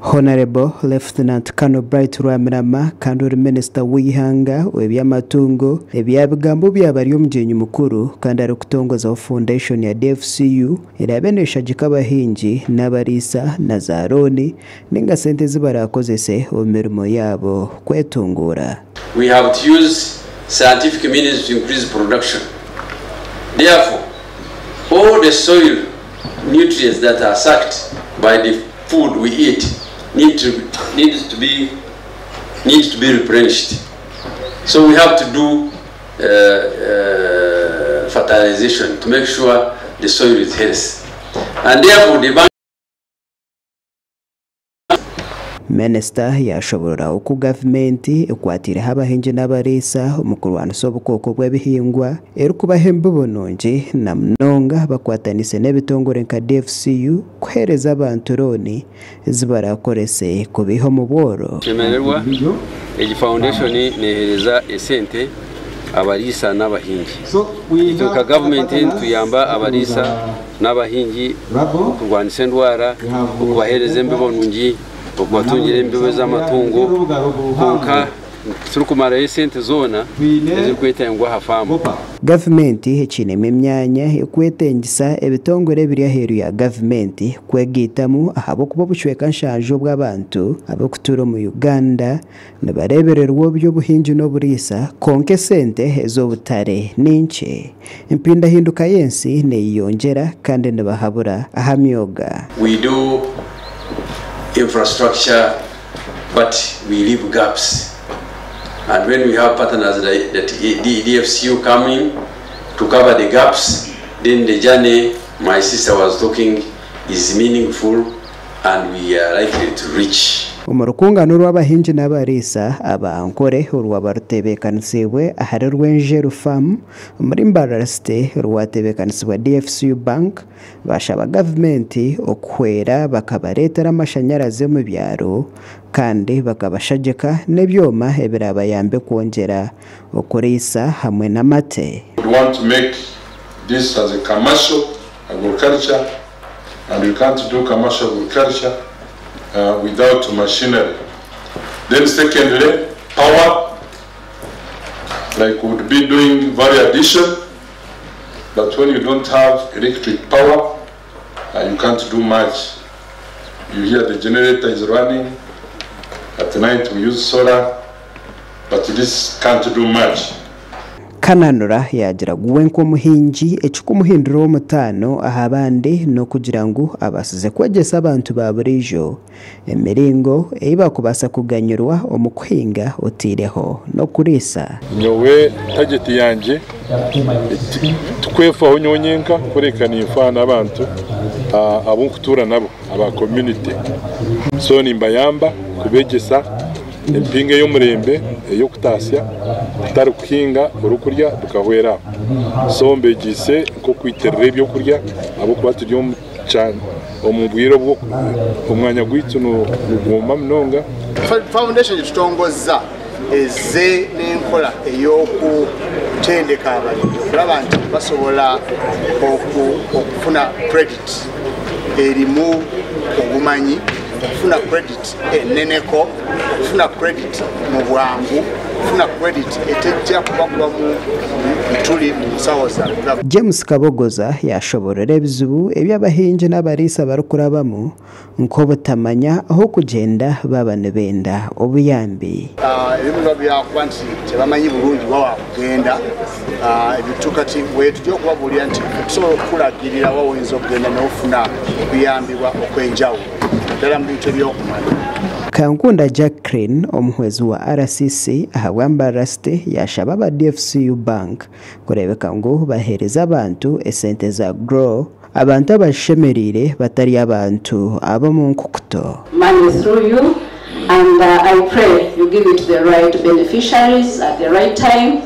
Honorable Lieutenant Colonel Bright Rwamirama kandi uri Minister w'ihanga w'ebyamatungo ebyabigambo byabari omujyenyi mukuru kandi ari kutongoza foundation ya DFCU erabenesha jikabahingi n'abarisa na zaroni ninga sente zibarakozese omirimo yabo kwetungura. We have to use scientific means to increase production. Therefore, all the soil nutrients that are sucked by the food we eat needs to be replenished. So we have to do fertilization to make sure the soil is healthy. And therefore, the Minister yashobora uko government ekwatira habahinje n'abarisa umukurwana sobukoko bw'ebihingwa erukubahemba bononje na mnonga bakwatanise n'ebitongore nka DFCU kuhereza abantu roni zibarakorese kubiho mu bworo. Kemererwa egi foundation nehereza esente abarisa n'abahingi. Ituka government tuyamba abarisa n'abahingi kurwanisa ndwara ukubahereza embibonungi okubatungira embibe z'amatungo konka turukumara esente zona ezikwetengwa hafamu. Government hechineme emyanya ekwetengisa ebitongore biri aheru ya government kwegitamu ahabo kuba buchweka nshanjo bw'abantu abakutura mu Uganda nabarebererwa by'obuhinji n'oburisa konke sente ez'obutare n'inche impinda hinduka yensi neyongera kandi nabahabura ahamyoga. We do infrastructure, but we leave gaps. And when we have partners that DFCU coming to cover the gaps, then the journey my sister was talking is meaningful and we are likely to reach. Umurukungano rw'abahinji n'abarisa abankore rwabarutebekanisiwe ahari rw'enjeru farm muri Mbarara-State rwatebekanisiwe DFCU bank bashaba government okwera bakabaretera amashanyarazi mu byaro kandi bakabashajeka n'ebyoma ebirabayambe kwongera okurisa hamwe n'amate. We want to make this as a commercial agriculture, and we can't do commercial agriculture without machinery. Then secondly, power, like we would be doing value addition, but when you don't have electric power, you can't do much. You hear the generator is running, at night we use solar, but this can't do much. Kananura yagira guwenko muhinji ekukumuhindura omutano ahabande no kugira ngo abasize kwegesa abantu baburijo emiringo eiba kubasa kuganyurwa omukuhinga otireho no kurisa. Nyowe target yanje tukwefa onyonyenka kurekana ifana abantu abunkutura nabo aba community so nimbayamba kubegesa empinga y'omurembe eyo kutasya atari kuhinga urukurya dukahwera so mbegise ko kwiterera ibyo kurya abo kuba turi omubwiro bwo omwanya gwitu no goma mnonga. Foundation tutongoza eze n'enkola ey'okutendeka abalimi okulaba nti basobola okufuna credit erimu obumanyi, okufuna credit eneneko, okufuna credit mu bwangu, okufuna credit etejja kuba mu bituli mu nsawo zaabwe. James Kabogoza yashoborera ebizibu ebyabahinji n'abarisa barukurabamu nk'obutamanya aho kugenda baba nebenda obuyambi. Ebibuga byakuba nti tebamanyi bulungi wawa kugenda ebitukati wetujja okubabulira nti tusobola okukulagirira wawinza okugenda n'ofuna okuyambibwa okwenjawulo ddala mu bintu ebyokumanya. Kankunda Jacqueline omuhwezi wa RCC ahabwa Mbarara-State yashaba ba DFCU bank kurebeka ngo bahereza abantu esente za grow abantu abashemerire batari abantu abo mu nkukuto. Money through you, and I pray you give it to the right beneficiaries at the right time.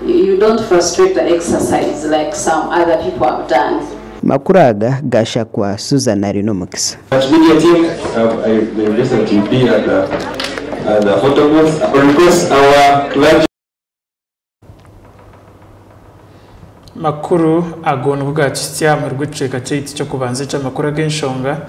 You don't frustrate the exercise like some other people have done. Makuraga gasha kwa Susan Arino Mukisa. Media team, I requested to be at the photo booth. I request our clergy makuru agonwa bwacitya mu rwiceka cy'iti cyo kubanza cy'amakuru agenshonga